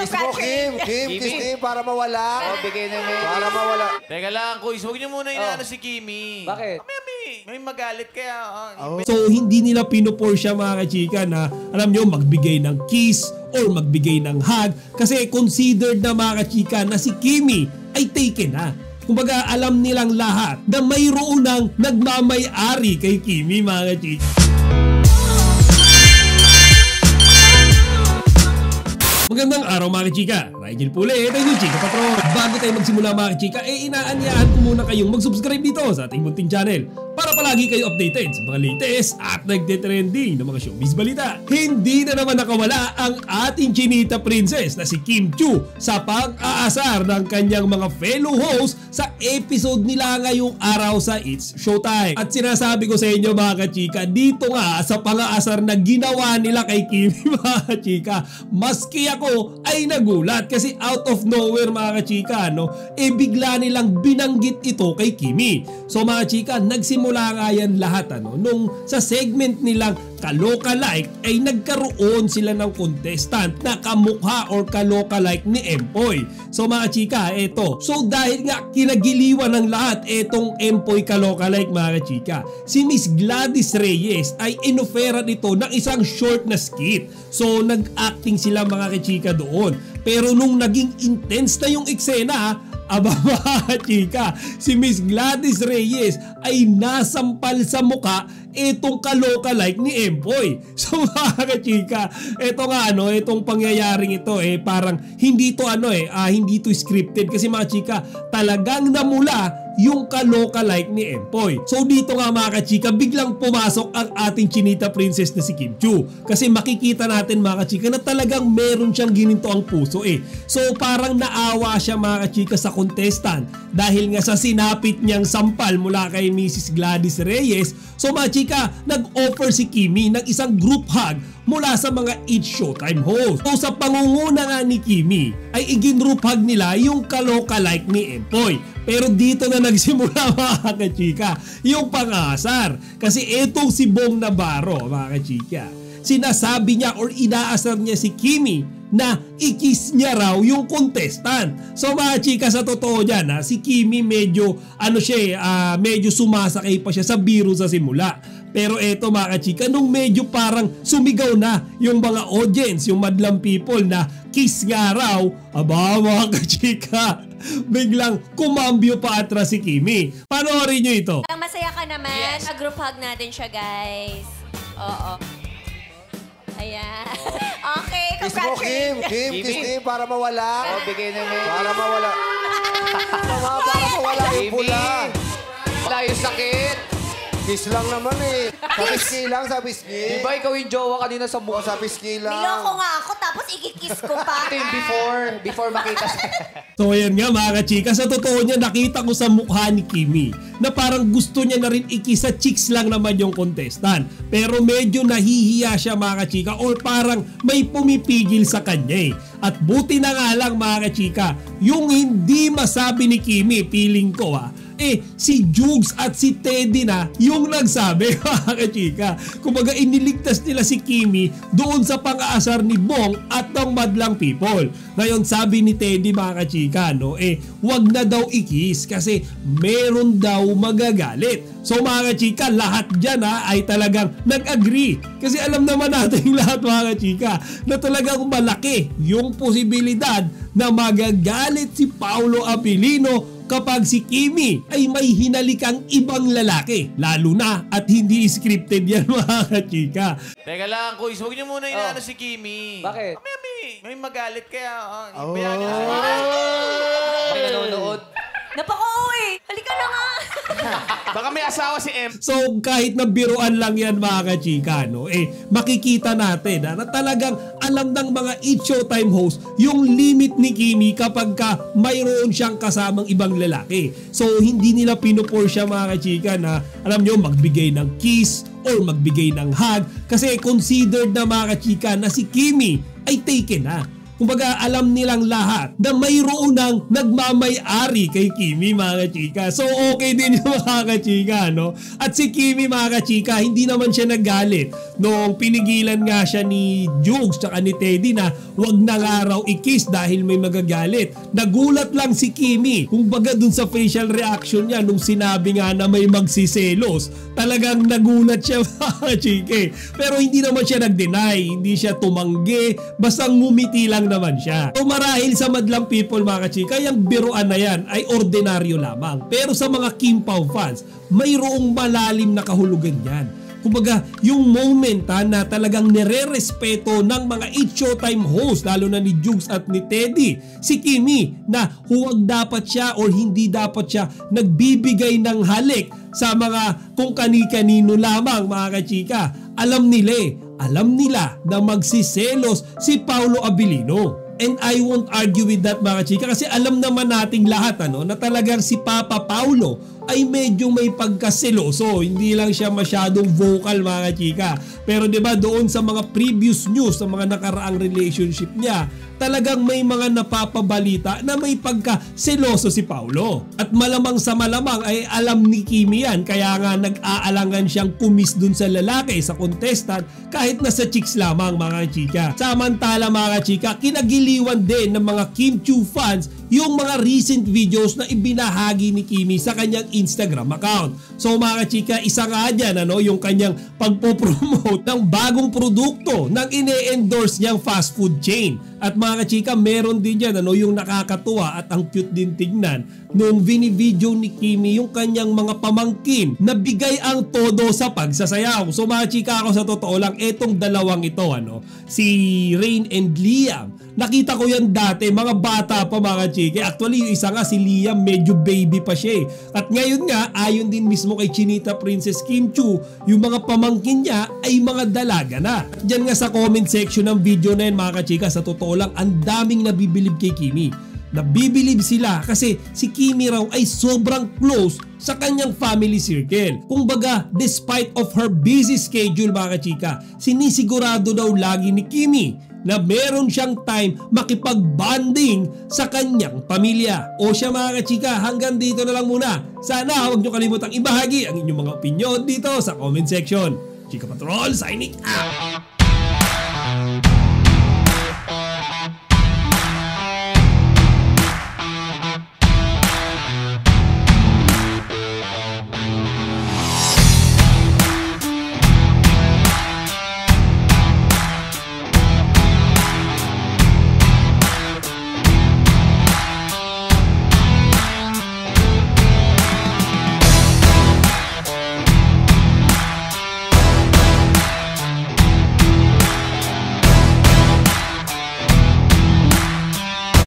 Kiss mo, Kim. Kiss Kim para mawala. Bigay na may... Para mawala. Teka lang, Kuis. Huwag niyo muna inaano si Kimi. Bakit? May magalit kaya. So hindi nila pinupor siya mga kachika na alam nyo magbigay ng kiss or magbigay ng hug kasi considered na mga kachika na si Kimi ay taken na. Kumbaga alam nilang lahat na mayroon ng nagmamay-ari kay Kimi mga kachika. Magandang araw mga kachika, Rigel Pule, ito yung Chika Patron. Bago tayo magsimula mga kachika, inaanyayahan ko muna kayong mag-subscribe dito sa ating munting channel para palagi kayo updated sa mga latest at nagte-trending ng mga showbiz balita. Hindi na naman nakawala ang ating chinita princess na si Kim Chiu sa pag-aasar ng kanyang mga fellow host sa episode nila ngayong araw sa It's Showtime. At sinasabi ko sa inyo mga kachika, dito nga sa pang-aasar na ginawa nila kay Kim mga kachika, maski ako ay nagulat kasi out of nowhere mga kachika, bigla nilang binanggit ito kay Kimi. So mga kachika, nagsimula nga yan lahat nung sa segment nilang Kaloka-like ay nagkaroon sila ng contestant na kamukha or kaloka-like ni Empoy. So mga chika, eto. So dahil nga kinagiliwan ng lahat etong Empoy kaloka-like mga chika, si Miss Gladys Reyes ay inoferan ito ng isang short na skit. So nag-acting sila mga chika doon. Pero nung naging intense na yung eksena, mga chika, si Miss Gladys Reyes ay nasampal sa muka itong kaloka-like ni Empoy. So mga chika, eto nga itong pangyayaring ito parang hindi to hindi to scripted kasi mga chika, talagang namula yung kaloka-like ni Empoy. So dito nga mga kachika, biglang pumasok ang ating chinita princess na si Kim Chiu. Kasi makikita natin mga kachika na talagang meron siyang gininto ang puso So parang naawa siya mga kachika sa contestant dahil nga sa sinapit niyang sampal mula kay Mrs. Gladys Reyes. So mga chika, nag-offer si Kimi ng isang group hug mula sa mga It's Showtime host. So sa pangunguna nga ni Kimi ay igin-group hug nila yung kaloka-like ni Empoy. Pero dito na nagsimula mga kachika yung pang-aasar. Kasi etong si Bong Navarro mga kachika, sinasabi niya or inaasar niya si Kimi na i-kiss niya raw yung contestant. So mga chika, sa totoo niyan si Kimi medyo medyo sumasakay pa siya sa biro sa simula. Pero eto mga chika, nung medyo parang sumigaw na yung mga audience, yung madlang people na kiss nga raw, mga kachika, biglang kumambyo pa atras si Kimi. Panoorin nyo ito. Masaya ka naman. Yes. Group hug natin siya, guys. Oo. Ayan. Okay, Kiss mo, Kim. Kiss Kim para mawala. Bigay na may... Para mawala. Para mawala yung pula. Wala yung sakit. Kiss lang naman Sa piski lang, sa piski. Diba ikaw yung jowa kanina sa mukha? Sa piski lang. Niloko nga ako, tapos ikikiss ko pa. Ito yung before makita sa... So ayan nga mga kachika, sa totoo niya nakita ko sa mukha ni Kimi na parang gusto niya na rin ikisa, chicks lang naman yung contestant. Pero medyo nahihiya siya mga kachika or parang may pumipigil sa kanya At buti na nga lang mga kachika, yung hindi masabi ni Kimi, feeling ko si Jugs at si Teddy na yung nagsabi mga kachika. Kumbaga iniligtas nila si Kimi doon sa pang-aasar ni Bong at ng madlang people. Ngayon sabi ni Teddy mga kachika wag na daw i-kiss kasi meron daw magagalit. So mga kachika, lahat dyan ay talagang nag-agree. Kasi alam naman natin lahat mga kachika na talagang malaki yung posibilidad na magagalit si Paolo Abilino kapag si Kimi ay may hinalikang ibang lalaki. Lalo na at hindi scripted yan mga kachika. Teka lang, Kuis. Huwag niyo muna inaano si Kimi. Bakit? May magalit kaya. May nanonood. Napaka-uwi! Halika na nga! Baka may asawa si M. So kahit na biruan lang yan mga kachika, makikita natin na talagang alam ng mga It's Showtime host yung limit ni Kimi kapag mayroon siyang kasamang ibang lalaki. So hindi nila pinupor siya mga kachika na alam nyo magbigay ng kiss or magbigay ng hug kasi considered na mga kachika na si Kimi ay taken na. Kumbaga alam nilang lahat na mayroon ng nagmamay-ari kay Kimi mga kachika. So okay din yung mga kachika, no? At si Kimi mga kachika, hindi naman siya nagalit nung pinigilan nga siya ni Jugs tsaka ni Teddy na wag na nga raw i-kiss dahil may magagalit. Nagulat lang si Kimi. Kumbaga dun sa facial reaction niya nung sinabi nga na may magsiselos, talagang nagulat siya mga kachika. Pero hindi naman siya nag-deny, hindi siya tumanggi, basta ngumiti lang naman siya. So marahil sa madlang people mga kachika, yung biruan na yan ay ordinaryo lamang. Pero sa mga Kim Pao fans, mayroong malalim na kahulugan yan. Kumbaga, yung moment na talagang nire-respeto ng mga It's Showtime host, lalo na ni Jugs at ni Teddy, si Kimi, na huwag dapat siya or hindi dapat siya nagbibigay ng halik sa mga kung kani-kanino lamang mga kachika. Alam nila na magsiselos si Paolo Abilino. And I won't argue with that mga chika kasi alam naman nating lahat na talagang si Papa Paolo ay medyo may pagkaseloso. Hindi lang siya masyadong vocal mga chika. Pero 'di ba doon sa mga previous news, sa mga nakaraang relationship niya, talagang may mga napapabalita na may pagkaseloso si Paolo. At malamang sa malamang ay alam ni Kimi yan, kaya nga nag-aalangan siyang kumis dun sa lalaki, sa contestant, kahit nasa chicks lamang mga chika. Samantala mga chika, kinagiliwan din ng mga Kim Chiu fans yung mga recent videos na ibinahagi ni Kimi sa kanyang Instagram account. So mga chika, isa nga dyan yung kanyang pagpopromote ng bagong produkto ng ine-endorse niyang fast food chain. At mga chika, meron din dyan yung nakakatuwa at ang cute din tignan nung vini-video ni Kimi yung kanyang mga pamangkin na bigay ang todo sa pagsasayaw. So mga chika, ako sa totoo lang, etong dalawang ito, si Rain and Liam, nakita ko yan dati, mga bata pa mga chika. Actually, yung isa nga, si Liam, medyo baby pa siya. At ngayon nga, ayon din mismo kay Chinita Princess Kim Chiu, yung mga pamangkin niya ay mga dalaga na. At dyan nga sa comment section ng video na yan mga chika, sa totoo lang, ang daming nabibilib kay Kimi. Nabibilib sila kasi si Kimi raw ay sobrang close sa kanyang family circle. Kumbaga, despite of her busy schedule mga chika, sinisigurado daw lagi ni Kimi na meron siyang time makipag-bonding sa kanyang pamilya. O siya mga chika, hanggang dito na lang muna. Sana huwag nyo kalimutang ibahagi ang inyong mga opinion dito sa comment section. Chika Patrol signing out!